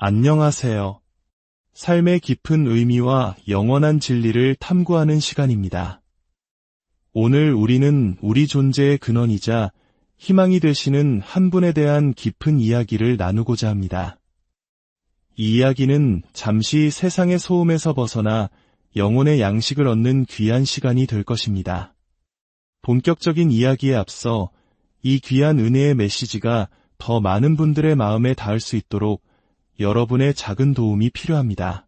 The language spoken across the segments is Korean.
안녕하세요. 삶의 깊은 의미와 영원한 진리를 탐구하는 시간입니다. 오늘 우리는 우리 존재의 근원이자 희망이 되시는 한 분에 대한 깊은 이야기를 나누고자 합니다. 이 이야기는 잠시 세상의 소음에서 벗어나 영혼의 양식을 얻는 귀한 시간이 될 것입니다. 본격적인 이야기에 앞서 이 귀한 은혜의 메시지가 더 많은 분들의 마음에 닿을 수 있도록 여러분의 작은 도움이 필요합니다.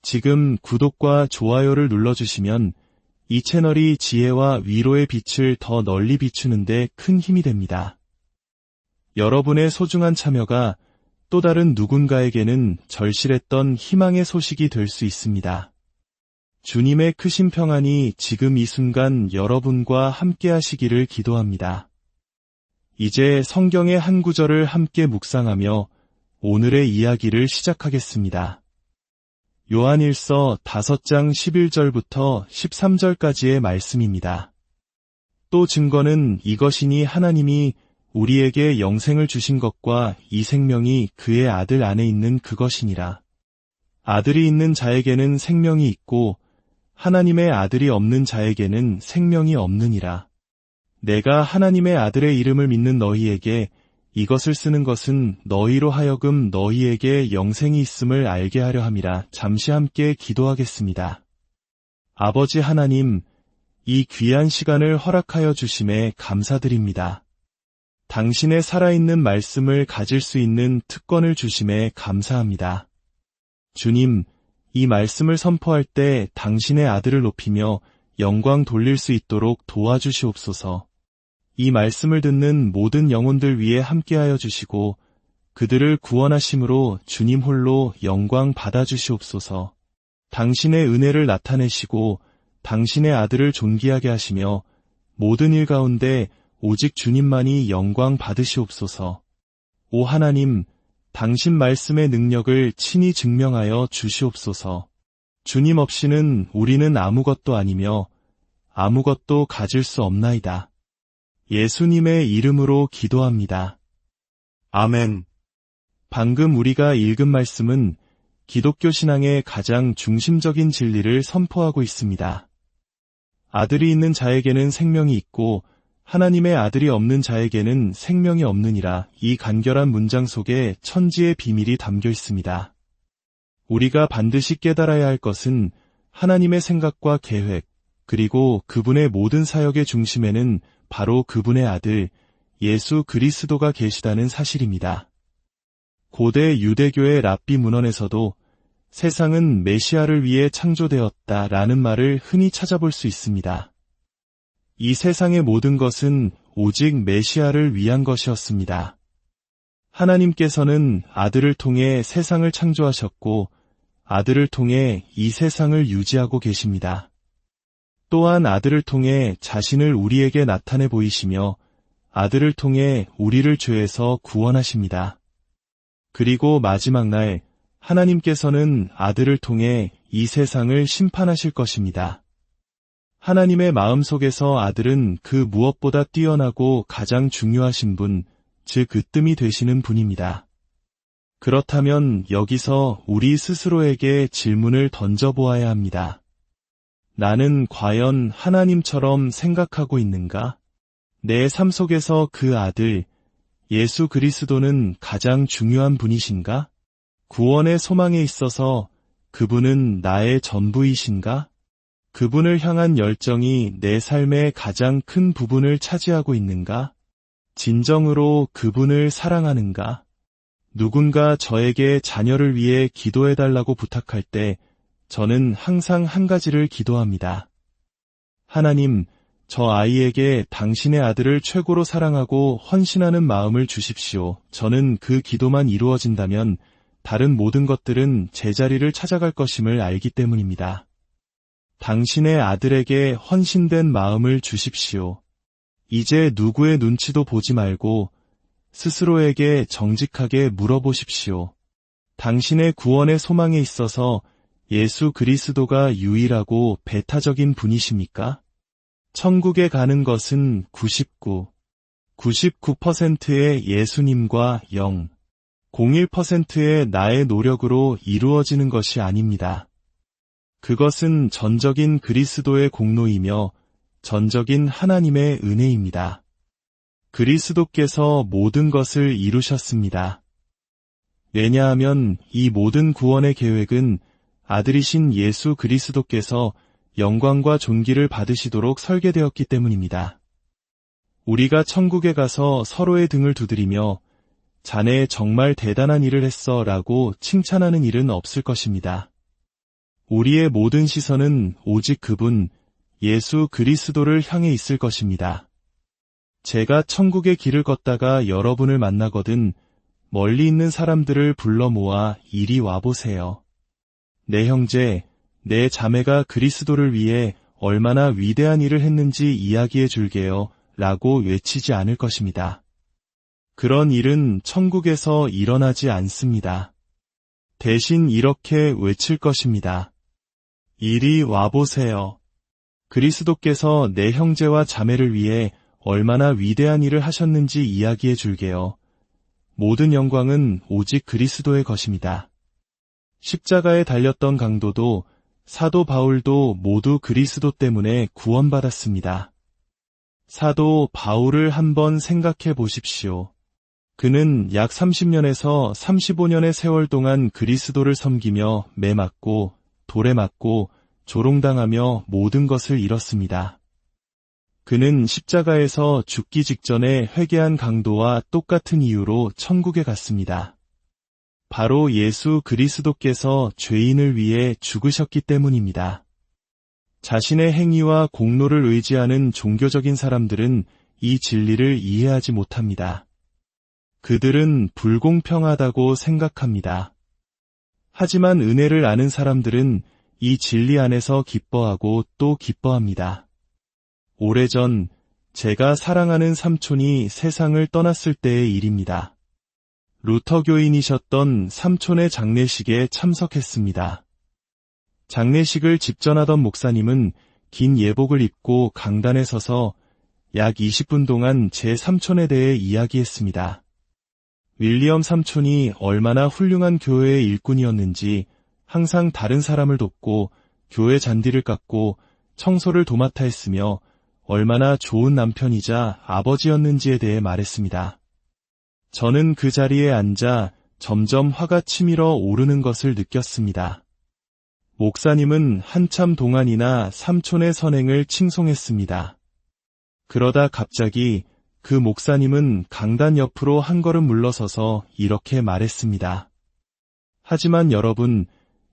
지금 구독과 좋아요를 눌러주시면 이 채널이 지혜와 위로의 빛을 더 널리 비추는 데 큰 힘이 됩니다. 여러분의 소중한 참여가 또 다른 누군가에게는 절실했던 희망의 소식이 될 수 있습니다. 주님의 크신 평안이 지금 이 순간 여러분과 함께 하시기를 기도합니다. 이제 성경의 한 구절을 함께 묵상하며 오늘의 이야기를 시작하겠습니다. 요한일서 5장 11절부터 13절까지의 말씀입니다. 또 증거는 이것이니 하나님이 우리에게 영생을 주신 것과 이 생명이 그의 아들 안에 있는 그것이니라. 아들이 있는 자에게는 생명이 있고 하나님의 아들이 없는 자에게는 생명이 없느니라. 내가 하나님의 아들의 이름을 믿는 너희에게 이것을 쓰는 것은 너희로 하여금 너희에게 영생이 있음을 알게 하려 함이라. 잠시 함께 기도하겠습니다. 아버지 하나님, 이 귀한 시간을 허락하여 주심에 감사드립니다. 당신의 살아있는 말씀을 가질 수 있는 특권을 주심에 감사합니다. 주님, 이 말씀을 선포할 때 당신의 아들을 높이며 영광 돌릴 수 있도록 도와주시옵소서. 이 말씀을 듣는 모든 영혼들 위에 함께하여 주시고 그들을 구원하심으로 주님 홀로 영광 받아주시옵소서. 당신의 은혜를 나타내시고 당신의 아들을 존귀하게 하시며 모든 일 가운데 오직 주님만이 영광 받으시옵소서. 오 하나님, 당신 말씀의 능력을 친히 증명하여 주시옵소서. 주님 없이는 우리는 아무것도 아니며 아무것도 가질 수 없나이다. 예수님의 이름으로 기도합니다. 아멘. 방금 우리가 읽은 말씀은 기독교 신앙의 가장 중심적인 진리를 선포하고 있습니다. 아들이 있는 자에게는 생명이 있고 하나님의 아들이 없는 자에게는 생명이 없느니라. 이 간결한 문장 속에 천지의 비밀이 담겨 있습니다. 우리가 반드시 깨달아야 할 것은 하나님의 생각과 계획, 그리고 그분의 모든 사역의 중심에는 바로 그분의 아들, 예수 그리스도가 계시다는 사실입니다. 고대 유대교의 랍비 문헌에서도 세상은 메시아를 위해 창조되었다라는 말을 흔히 찾아볼 수 있습니다. 이 세상의 모든 것은 오직 메시아를 위한 것이었습니다. 하나님께서는 아들을 통해 세상을 창조하셨고 아들을 통해 이 세상을 유지하고 계십니다. 또한 아들을 통해 자신을 우리에게 나타내 보이시며 아들을 통해 우리를 죄에서 구원하십니다. 그리고 마지막 날 하나님께서는 아들을 통해 이 세상을 심판하실 것입니다. 하나님의 마음속에서 아들은 그 무엇보다 뛰어나고 가장 중요하신 분, 즉 으뜸이 되시는 분입니다. 그렇다면 여기서 우리 스스로에게 질문을 던져보아야 합니다. 나는 과연 하나님처럼 생각하고 있는가? 내 삶 속에서 그 아들, 예수 그리스도는 가장 중요한 분이신가? 구원의 소망에 있어서 그분은 나의 전부이신가? 그분을 향한 열정이 내 삶의 가장 큰 부분을 차지하고 있는가? 진정으로 그분을 사랑하는가? 누군가 저에게 자녀를 위해 기도해달라고 부탁할 때 저는 항상 한 가지를 기도합니다. 하나님, 저 아이에게 당신의 아들을 최고로 사랑하고 헌신하는 마음을 주십시오. 저는 그 기도만 이루어진다면 다른 모든 것들은 제자리를 찾아갈 것임을 알기 때문입니다. 당신의 아들에게 헌신된 마음을 주십시오. 이제 누구의 눈치도 보지 말고 스스로에게 정직하게 물어보십시오. 당신의 구원의 소망에 있어서 예수 그리스도가 유일하고 배타적인 분이십니까? 천국에 가는 것은 99%의 예수님과 0, 01%의 나의 노력으로 이루어지는 것이 아닙니다. 그것은 전적인 그리스도의 공로이며 전적인 하나님의 은혜입니다. 그리스도께서 모든 것을 이루셨습니다. 왜냐하면 이 모든 구원의 계획은 아들이신 예수 그리스도께서 영광과 존귀를 받으시도록 설계되었기 때문입니다. 우리가 천국에 가서 서로의 등을 두드리며 자네 정말 대단한 일을 했어 라고 칭찬하는 일은 없을 것입니다. 우리의 모든 시선은 오직 그분, 예수 그리스도를 향해 있을 것입니다. 제가 천국의 길을 걷다가 여러분을 만나거든 멀리 있는 사람들을 불러 모아 이리 와보세요. 내 형제, 내 자매가 그리스도를 위해 얼마나 위대한 일을 했는지 이야기해 줄게요 라고 외치지 않을 것입니다. 그런 일은 천국에서 일어나지 않습니다. 대신 이렇게 외칠 것입니다. 이리 와보세요. 그리스도께서 내 형제와 자매를 위해 얼마나 위대한 일을 하셨는지 이야기해 줄게요. 모든 영광은 오직 그리스도의 것입니다. 십자가에 달렸던 강도도 사도 바울도 모두 그리스도 때문에 구원받았습니다. 사도 바울을 한번 생각해 보십시오. 그는 약 30년에서 35년의 세월 동안 그리스도를 섬기며 매 맞고 돌에 맞고 조롱당하며 모든 것을 잃었습니다. 그는 십자가에서 죽기 직전에 회개한 강도와 똑같은 이유로 천국에 갔습니다. 바로 예수 그리스도께서 죄인을 위해 죽으셨기 때문입니다. 자신의 행위와 공로를 의지하는 종교적인 사람들은 이 진리를 이해하지 못합니다. 그들은 불공평하다고 생각합니다. 하지만 은혜를 아는 사람들은 이 진리 안에서 기뻐하고 또 기뻐합니다. 오래전 제가 사랑하는 삼촌이 세상을 떠났을 때의 일입니다. 루터 교인이셨던 삼촌의 장례식에 참석했습니다. 장례식을 집전하던 목사님은 긴 예복을 입고 강단에 서서 약 20분 동안 제 삼촌에 대해 이야기했습니다. 윌리엄 삼촌이 얼마나 훌륭한 교회의 일꾼이었는지 항상 다른 사람을 돕고 교회 잔디를 깎고 청소를 도맡아 했으며 얼마나 좋은 남편이자 아버지였는지에 대해 말했습니다. 저는 그 자리에 앉아 점점 화가 치밀어 오르는 것을 느꼈습니다. 목사님은 한참 동안이나 삼촌의 선행을 칭송했습니다. 그러다 갑자기 그 목사님은 강단 옆으로 한 걸음 물러서서 이렇게 말했습니다. 하지만 여러분,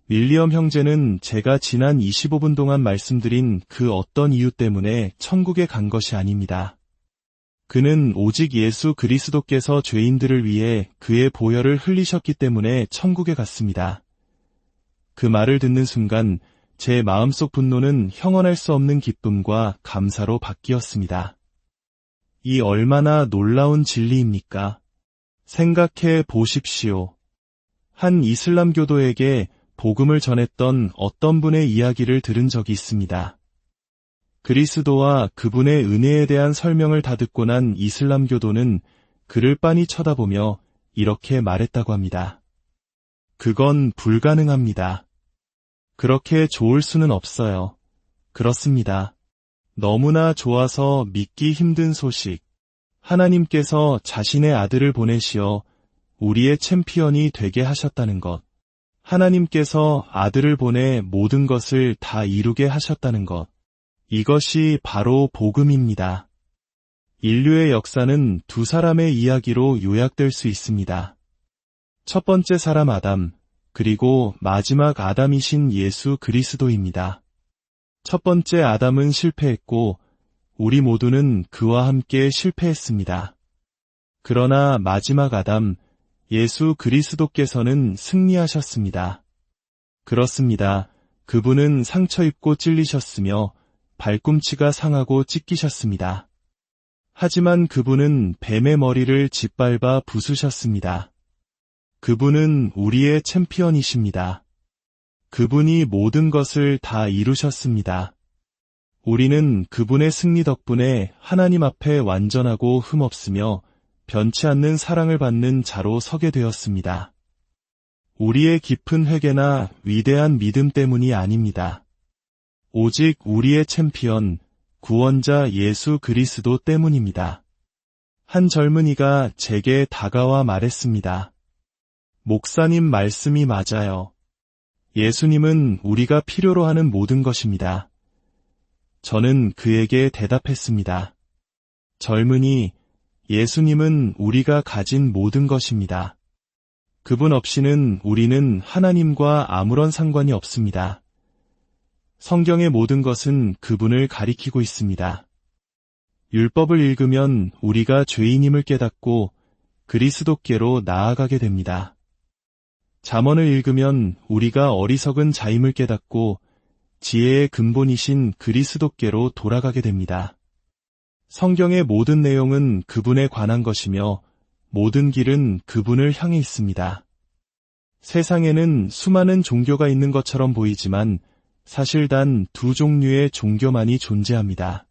윌리엄 형제는 제가 지난 25분 동안 말씀드린 그 어떤 이유 때문에 천국에 간 것이 아닙니다. 그는 오직 예수 그리스도께서 죄인들을 위해 그의 보혈을 흘리셨기 때문에 천국에 갔습니다. 그 말을 듣는 순간 제 마음속 분노는 형언할 수 없는 기쁨과 감사로 바뀌었습니다. 이 얼마나 놀라운 진리입니까? 생각해 보십시오. 한 이슬람 교도에게 복음을 전했던 어떤 분의 이야기를 들은 적이 있습니다. 그리스도와 그분의 은혜에 대한 설명을 다 듣고 난 이슬람 교도는 그를 빤히 쳐다보며 이렇게 말했다고 합니다. 그건 불가능합니다. 그렇게 좋을 수는 없어요. 그렇습니다. 너무나 좋아서 믿기 힘든 소식. 하나님께서 자신의 아들을 보내시어 우리의 챔피언이 되게 하셨다는 것. 하나님께서 아들을 보내 모든 것을 다 이루게 하셨다는 것. 이것이 바로 복음입니다. 인류의 역사는 두 사람의 이야기로 요약될 수 있습니다. 첫 번째 사람 아담, 그리고 마지막 아담이신 예수 그리스도입니다. 첫 번째 아담은 실패했고 우리 모두는 그와 함께 실패했습니다. 그러나 마지막 아담, 예수 그리스도께서는 승리하셨습니다. 그렇습니다. 그분은 상처 입고 찔리셨으며 발꿈치가 상하고 찢기셨습니다. 하지만 그분은 뱀의 머리를 짓밟아 부수셨습니다. 그분은 우리의 챔피언이십니다. 그분이 모든 것을 다 이루셨습니다. 우리는 그분의 승리 덕분에 하나님 앞에 완전하고 흠없으며 변치 않는 사랑을 받는 자로 서게 되었습니다. 우리의 깊은 회개나 위대한 믿음 때문이 아닙니다. 오직 우리의 챔피언, 구원자 예수 그리스도 때문입니다. 한 젊은이가 제게 다가와 말했습니다. 목사님 말씀이 맞아요. 예수님은 우리가 필요로 하는 모든 것입니다. 저는 그에게 대답했습니다. 젊은이, 예수님은 우리가 가진 모든 것입니다. 그분 없이는 우리는 하나님과 아무런 상관이 없습니다. 성경의 모든 것은 그분을 가리키고 있습니다. 율법을 읽으면 우리가 죄인임을 깨닫고 그리스도께로 나아가게 됩니다. 잠언을 읽으면 우리가 어리석은 자임을 깨닫고 지혜의 근본이신 그리스도께로 돌아가게 됩니다. 성경의 모든 내용은 그분에 관한 것이며 모든 길은 그분을 향해 있습니다. 세상에는 수많은 종교가 있는 것처럼 보이지만 사실 단 두 종류의 종교만이 존재합니다.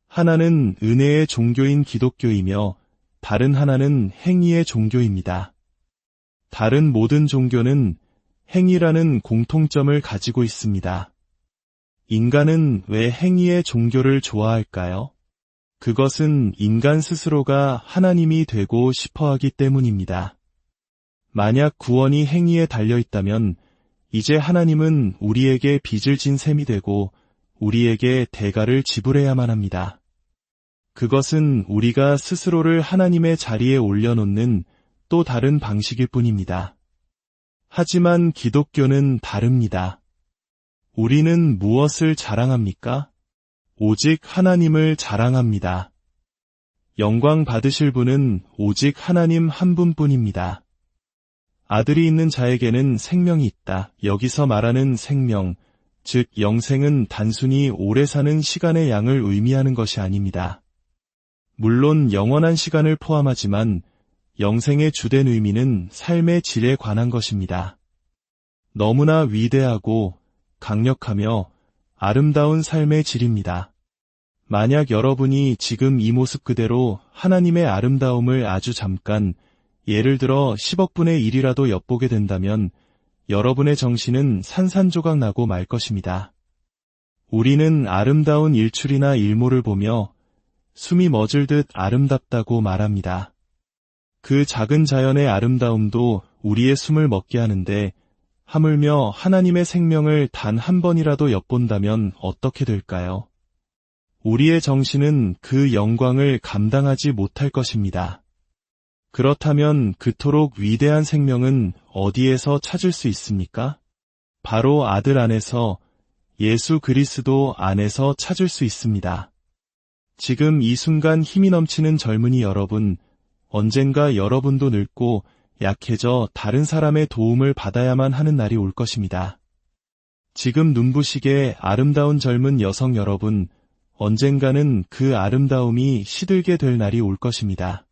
하나는 은혜의 종교인 기독교이며 다른 하나는 행위의 종교입니다. 다른 모든 종교는 행위라는 공통점을 가지고 있습니다. 인간은 왜 행위의 종교를 좋아할까요? 그것은 인간 스스로가 하나님이 되고 싶어 하기 때문입니다. 만약 구원이 행위에 달려 있다면 이제 하나님은 우리에게 빚을 진 셈이 되고 우리에게 대가를 지불해야만 합니다. 그것은 우리가 스스로를 하나님의 자리에 올려놓는 또 다른 방식일 뿐입니다. 하지만 기독교는 다릅니다. 우리는 무엇을 자랑합니까? 오직 하나님을 자랑합니다. 영광 받으실 분은 오직 하나님 한 분뿐입니다. 아들이 있는 자에게는 생명이 있다. 여기서 말하는 생명, 즉 영생은 단순히 오래 사는 시간의 양을 의미하는 것이 아닙니다. 물론 영원한 시간을 포함하지만 영생의 주된 의미는 삶의 질에 관한 것입니다. 너무나 위대하고 강력하며 아름다운 삶의 질입니다. 만약 여러분이 지금 이 모습 그대로 하나님의 아름다움을 아주 잠깐, 예를 들어 10억분의 1이라도 엿보게 된다면 여러분의 정신은 산산조각 나고 말 것입니다. 우리는 아름다운 일출이나 일몰을 보며 숨이 멎을 듯 아름답다고 말합니다. 그 작은 자연의 아름다움도 우리의 숨을 멎게 하는데 하물며 하나님의 생명을 단 한 번이라도 엿본다면 어떻게 될까요? 우리의 정신은 그 영광을 감당하지 못할 것입니다. 그렇다면 그토록 위대한 생명은 어디에서 찾을 수 있습니까? 바로 아들 안에서, 예수 그리스도 안에서 찾을 수 있습니다. 지금 이 순간 힘이 넘치는 젊은이 여러분, 언젠가 여러분도 늙고 약해져 다른 사람의 도움을 받아야만 하는 날이 올 것입니다. 지금 눈부시게 아름다운 젊은 여성 여러분, 언젠가는 그 아름다움이 시들게 될 날이 올 것입니다.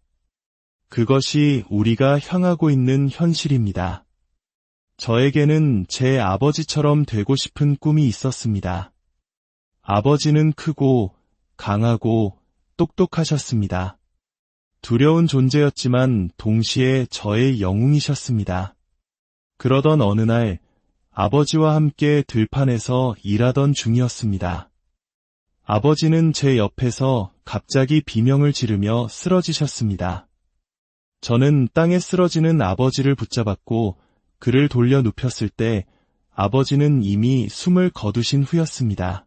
그것이 우리가 향하고 있는 현실입니다. 저에게는 제 아버지처럼 되고 싶은 꿈이 있었습니다. 아버지는 크고 강하고 똑똑하셨습니다. 두려운 존재였지만 동시에 저의 영웅이셨습니다. 그러던 어느 날 아버지와 함께 들판에서 일하던 중이었습니다. 아버지는 제 옆에서 갑자기 비명을 지르며 쓰러지셨습니다. 저는 땅에 쓰러지는 아버지를 붙잡았고 그를 돌려 눕혔을 때 아버지는 이미 숨을 거두신 후였습니다.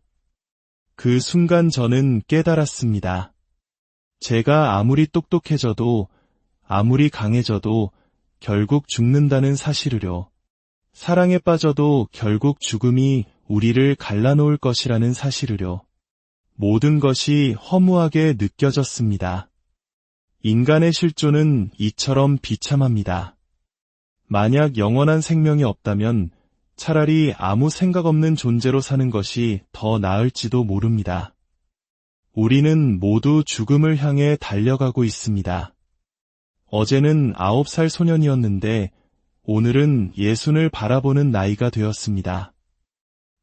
그 순간 저는 깨달았습니다. 제가 아무리 똑똑해져도 아무리 강해져도 결국 죽는다는 사실을요. 사랑에 빠져도 결국 죽음이 우리를 갈라놓을 것이라는 사실을요. 모든 것이 허무하게 느껴졌습니다. 인간의 실존은 이처럼 비참합니다. 만약 영원한 생명이 없다면 차라리 아무 생각 없는 존재로 사는 것이 더 나을지도 모릅니다. 우리는 모두 죽음을 향해 달려가고 있습니다. 어제는 9살 소년이었는데 오늘은 예순을 바라보는 나이가 되었습니다.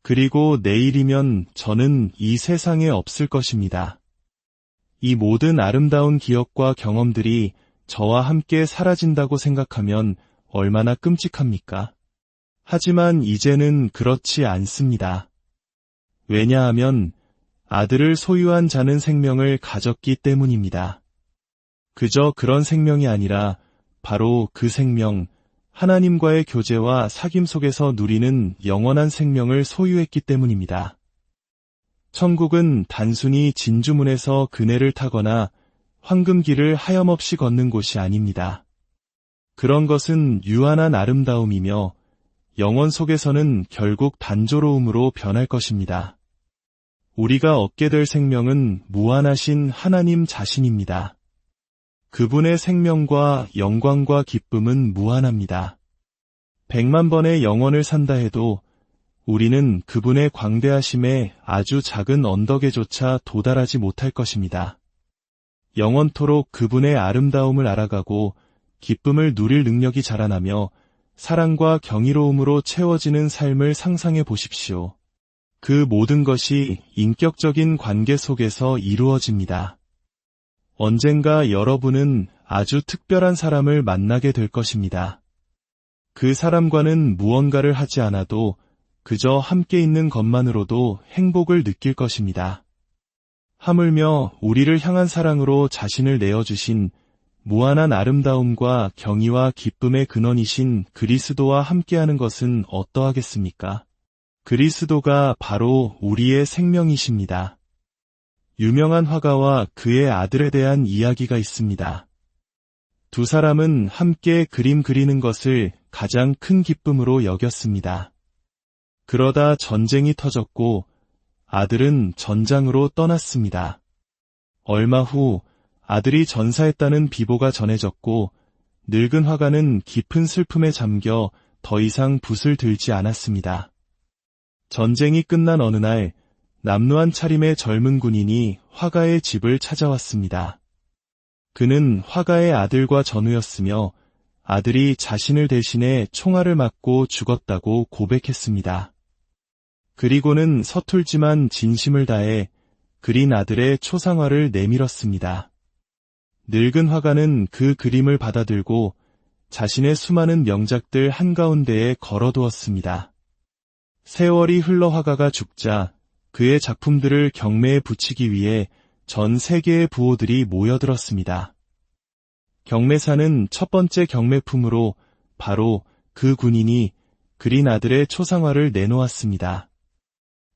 그리고 내일이면 저는 이 세상에 없을 것입니다. 이 모든 아름다운 기억과 경험들이 저와 함께 사라진다고 생각하면 얼마나 끔찍합니까? 하지만 이제는 그렇지 않습니다. 왜냐하면 아들을 소유한 자는 생명을 가졌기 때문입니다. 그저 그런 생명이 아니라 바로 그 생명, 하나님과의 교제와 사귐 속에서 누리는 영원한 생명을 소유했기 때문입니다. 천국은 단순히 진주문에서 그네를 타거나 황금길을 하염없이 걷는 곳이 아닙니다. 그런 것은 유한한 아름다움이며 영원 속에서는 결국 단조로움으로 변할 것입니다. 우리가 얻게 될 생명은 무한하신 하나님 자신입니다. 그분의 생명과 영광과 기쁨은 무한합니다. 100만 번의 영원을 산다 해도 우리는 그분의 광대하심에 아주 작은 언덕에조차 도달하지 못할 것입니다. 영원토록 그분의 아름다움을 알아가고 기쁨을 누릴 능력이 자라나며 사랑과 경이로움으로 채워지는 삶을 상상해 보십시오. 그 모든 것이 인격적인 관계 속에서 이루어집니다. 언젠가 여러분은 아주 특별한 사람을 만나게 될 것입니다. 그 사람과는 무언가를 하지 않아도 그저 함께 있는 것만으로도 행복을 느낄 것입니다. 하물며 우리를 향한 사랑으로 자신을 내어주신 무한한 아름다움과 경의와 기쁨의 근원이신 그리스도와 함께하는 것은 어떠하겠습니까? 그리스도가 바로 우리의 생명이십니다. 유명한 화가와 그의 아들에 대한 이야기가 있습니다. 두 사람은 함께 그림 그리는 것을 가장 큰 기쁨으로 여겼습니다. 그러다 전쟁이 터졌고 아들은 전장으로 떠났습니다. 얼마 후 아들이 전사했다는 비보가 전해졌고 늙은 화가는 깊은 슬픔에 잠겨 더 이상 붓을 들지 않았습니다. 전쟁이 끝난 어느 날 남루한 차림의 젊은 군인이 화가의 집을 찾아왔습니다. 그는 화가의 아들과 전우였으며 아들이 자신을 대신해 총알을 맞고 죽었다고 고백했습니다. 그리고는 서툴지만 진심을 다해 그린 아들의 초상화를 내밀었습니다. 늙은 화가는 그 그림을 받아들고 자신의 수많은 명작들 한가운데에 걸어두었습니다. 세월이 흘러 화가가 죽자 그의 작품들을 경매에 붙이기 위해 전 세계의 부호들이 모여들었습니다. 경매사는 첫 번째 경매품으로 바로 그 군인이 그린 아들의 초상화를 내놓았습니다.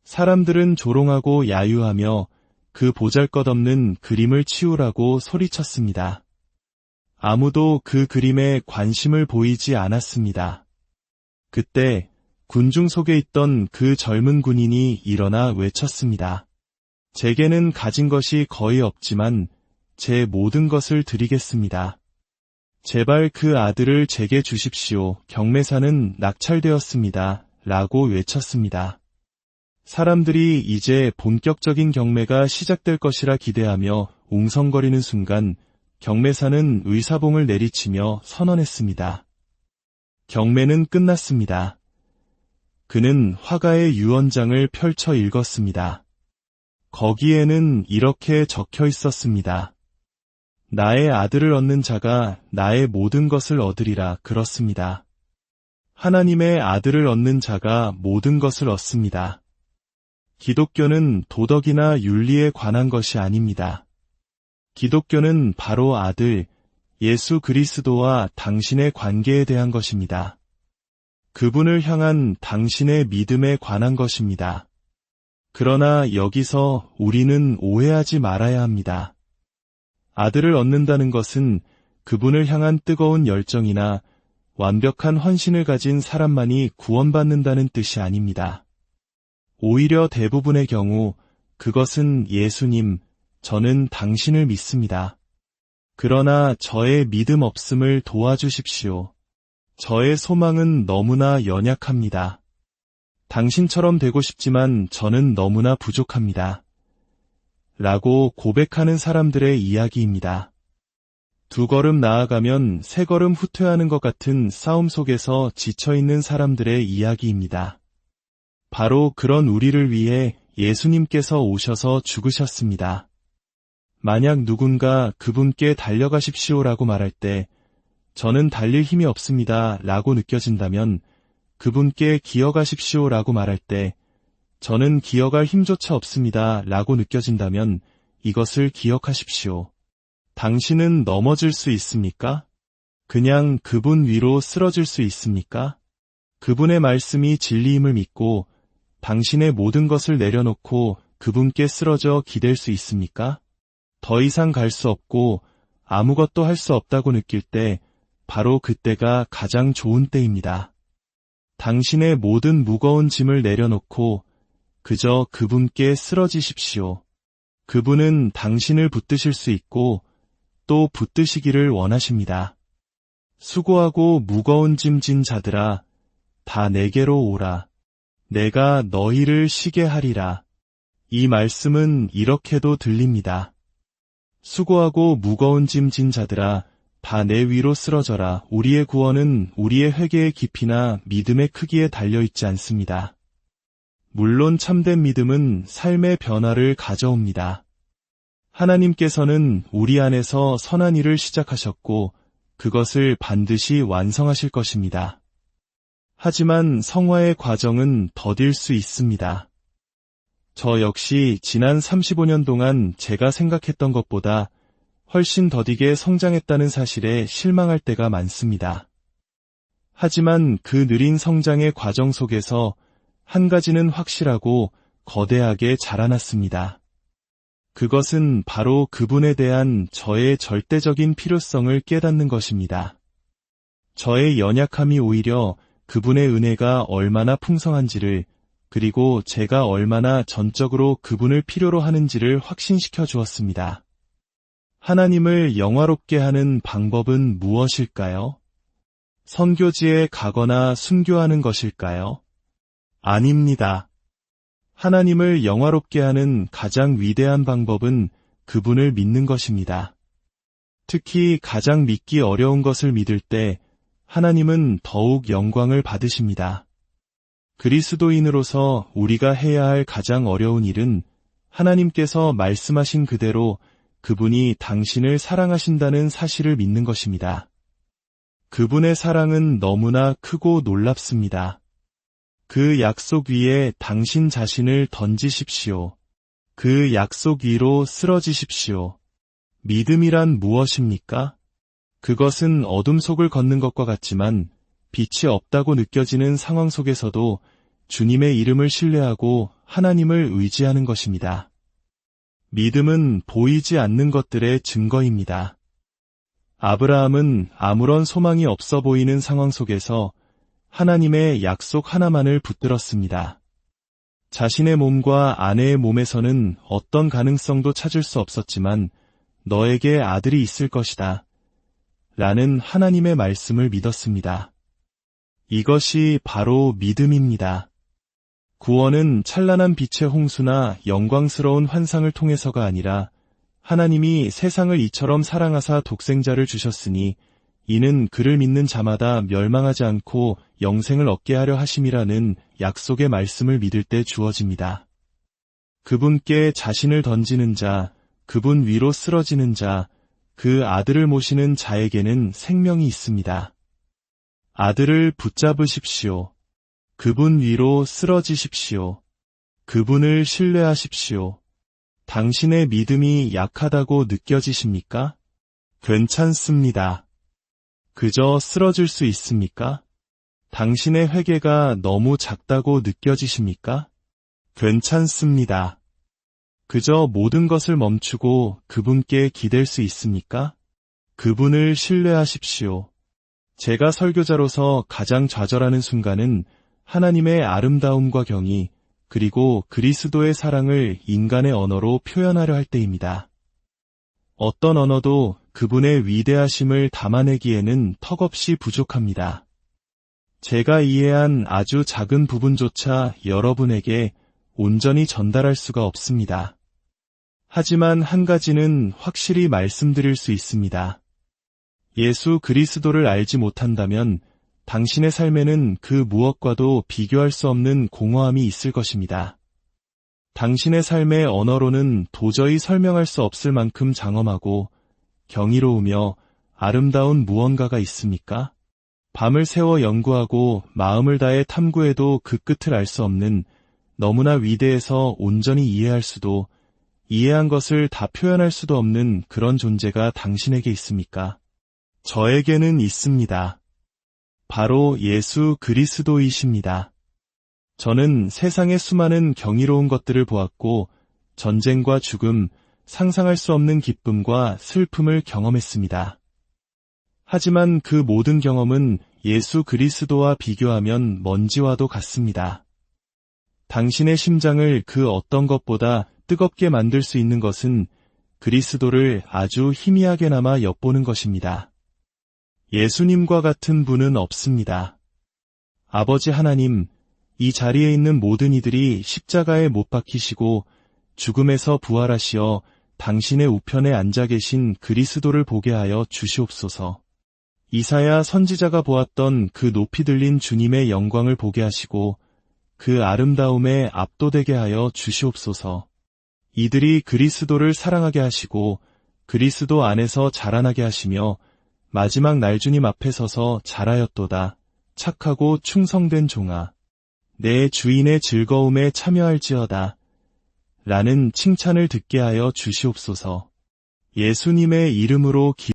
사람들은 조롱하고 야유하며 그 보잘것없는 그림을 치우라고 소리쳤습니다. 아무도 그 그림에 관심을 보이지 않았습니다. 그때 군중 속에 있던 그 젊은 군인이 일어나 외쳤습니다. 제게는 가진 것이 거의 없지만 제 모든 것을 드리겠습니다. 제발 그 아들을 제게 주십시오. 경매사는 낙찰되었습니다. 라고 외쳤습니다. 사람들이 이제 본격적인 경매가 시작될 것이라 기대하며 웅성거리는 순간 경매사는 의사봉을 내리치며 선언했습니다. 경매는 끝났습니다. 그는 화가의 유언장을 펼쳐 읽었습니다. 거기에는 이렇게 적혀 있었습니다. 나의 아들을 얻는 자가 나의 모든 것을 얻으리라. 그렇습니다. 하나님의 아들을 얻는 자가 모든 것을 얻습니다. 기독교는 도덕이나 윤리에 관한 것이 아닙니다. 기독교는 바로 아들, 예수 그리스도와 당신의 관계에 대한 것입니다. 그분을 향한 당신의 믿음에 관한 것입니다. 그러나 여기서 우리는 오해하지 말아야 합니다. 아들을 얻는다는 것은 그분을 향한 뜨거운 열정이나 완벽한 헌신을 가진 사람만이 구원받는다는 뜻이 아닙니다. 오히려 대부분의 경우 그것은 예수님, 저는 당신을 믿습니다. 그러나 저의 믿음 없음을 도와주십시오. 저의 소망은 너무나 연약합니다. 당신처럼 되고 싶지만 저는 너무나 부족합니다. 라고 고백하는 사람들의 이야기입니다. 두 걸음 나아가면 세 걸음 후퇴하는 것 같은 싸움 속에서 지쳐있는 사람들의 이야기입니다. 바로 그런 우리를 위해 예수님께서 오셔서 죽으셨습니다. 만약 누군가 그분께 달려가십시오라고 말할 때 저는 달릴 힘이 없습니다 라고 느껴진다면 그분께 기어가십시오라고 말할 때 저는 기어갈 힘조차 없습니다 라고 느껴진다면 이것을 기억하십시오. 당신은 넘어질 수 있습니까? 그냥 그분 위로 쓰러질 수 있습니까? 그분의 말씀이 진리임을 믿고 당신의 모든 것을 내려놓고 그분께 쓰러져 기댈 수 있습니까? 더 이상 갈 수 없고 아무것도 할 수 없다고 느낄 때 바로 그때가 가장 좋은 때입니다. 당신의 모든 무거운 짐을 내려놓고 그저 그분께 쓰러지십시오. 그분은 당신을 붙드실 수 있고 또 붙드시기를 원하십니다. 수고하고 무거운 짐 진 자들아, 다 내게로 오라. 내가 너희를 쉬게 하리라. 이 말씀은 이렇게도 들립니다. 수고하고 무거운 짐 진 자들아, 다 내 위로 쓰러져라. 우리의 구원은 우리의 회개의 깊이나 믿음의 크기에 달려있지 않습니다. 물론 참된 믿음은 삶의 변화를 가져옵니다. 하나님께서는 우리 안에서 선한 일을 시작하셨고 그것을 반드시 완성하실 것입니다. 하지만 성화의 과정은 더딜 수 있습니다. 저 역시 지난 35년 동안 제가 생각했던 것보다 훨씬 더디게 성장했다는 사실에 실망할 때가 많습니다. 하지만 그 느린 성장의 과정 속에서 한 가지는 확실하고 거대하게 자라났습니다. 그것은 바로 그분에 대한 저의 절대적인 필요성을 깨닫는 것입니다. 저의 연약함이 오히려 그분의 은혜가 얼마나 풍성한지를 그리고 제가 얼마나 전적으로 그분을 필요로 하는지를 확신시켜 주었습니다. 하나님을 영화롭게 하는 방법은 무엇일까요? 선교지에 가거나 순교하는 것일까요? 아닙니다. 하나님을 영화롭게 하는 가장 위대한 방법은 그분을 믿는 것입니다. 특히 가장 믿기 어려운 것을 믿을 때 하나님은 더욱 영광을 받으십니다. 그리스도인으로서 우리가 해야 할 가장 어려운 일은 하나님께서 말씀하신 그대로 그분이 당신을 사랑하신다는 사실을 믿는 것입니다. 그분의 사랑은 너무나 크고 놀랍습니다. 그 약속 위에 당신 자신을 던지십시오. 그 약속 위로 쓰러지십시오. 믿음이란 무엇입니까? 그것은 어둠 속을 걷는 것과 같지만 빛이 없다고 느껴지는 상황 속에서도 주님의 이름을 신뢰하고 하나님을 의지하는 것입니다. 믿음은 보이지 않는 것들의 증거입니다. 아브라함은 아무런 소망이 없어 보이는 상황 속에서 하나님의 약속 하나만을 붙들었습니다. 자신의 몸과 아내의 몸에서는 어떤 가능성도 찾을 수 없었지만 너에게 아들이 있을 것이다. 라는 하나님의 말씀을 믿었습니다. 이것이 바로 믿음입니다. 구원은 찬란한 빛의 홍수나 영광스러운 환상을 통해서가 아니라 하나님이 세상을 이처럼 사랑하사 독생자를 주셨으니 이는 그를 믿는 자마다 멸망하지 않고 영생을 얻게 하려 하심이라는 약속의 말씀을 믿을 때 주어집니다. 그분께 자신을 던지는 자, 그분 위로 쓰러지는 자, 그 아들을 모시는 자에게는 생명이 있습니다. 아들을 붙잡으십시오. 그분 위로 쓰러지십시오. 그분을 신뢰하십시오. 당신의 믿음이 약하다고 느껴지십니까? 괜찮습니다. 그저 쓰러질 수 있습니까? 당신의 회개가 너무 작다고 느껴지십니까? 괜찮습니다. 그저 모든 것을 멈추고 그분께 기댈 수 있습니까? 그분을 신뢰하십시오. 제가 설교자로서 가장 좌절하는 순간은 하나님의 아름다움과 경이 그리고 그리스도의 사랑을 인간의 언어로 표현하려 할 때입니다. 어떤 언어도 그분의 위대하심을 담아내기에는 턱없이 부족합니다. 제가 이해한 아주 작은 부분조차 여러분에게 온전히 전달할 수가 없습니다. 하지만 한 가지는 확실히 말씀드릴 수 있습니다. 예수 그리스도를 알지 못한다면 당신의 삶에는 그 무엇과도 비교할 수 없는 공허함이 있을 것입니다. 당신의 삶의 언어로는 도저히 설명할 수 없을 만큼 장엄하고 경이로우며 아름다운 무언가가 있습니까? 밤을 새워 연구하고 마음을 다해 탐구해도 그 끝을 알 수 없는 너무나 위대해서 온전히 이해할 수도 이해한 것을 다 표현할 수도 없는 그런 존재가 당신에게 있습니까? 저에게는 있습니다. 바로 예수 그리스도이십니다. 저는 세상의 수많은 경이로운 것들을 보았고 전쟁과 죽음, 상상할 수 없는 기쁨과 슬픔을 경험했습니다. 하지만 그 모든 경험은 예수 그리스도와 비교하면 먼지와도 같습니다. 당신의 심장을 그 어떤 것보다 뜨겁게 만들 수 있는 것은 그리스도를 아주 희미하게나마 엿보는 것입니다. 예수님과 같은 분은 없습니다. 아버지 하나님, 이 자리에 있는 모든 이들이 십자가에 못 박히시고 죽음에서 부활하시어 당신의 우편에 앉아 계신 그리스도를 보게 하여 주시옵소서. 이사야 선지자가 보았던 그 높이 들린 주님의 영광을 보게 하시고 그 아름다움에 압도되게 하여 주시옵소서. 이들이 그리스도를 사랑하게 하시고 그리스도 안에서 자라나게 하시며 마지막 날 주님 앞에 서서 잘하였도다. 착하고 충성된 종아. 내 주인의 즐거움에 참여할지어다. 라는 칭찬을 듣게 하여 주시옵소서. 예수님의 이름으로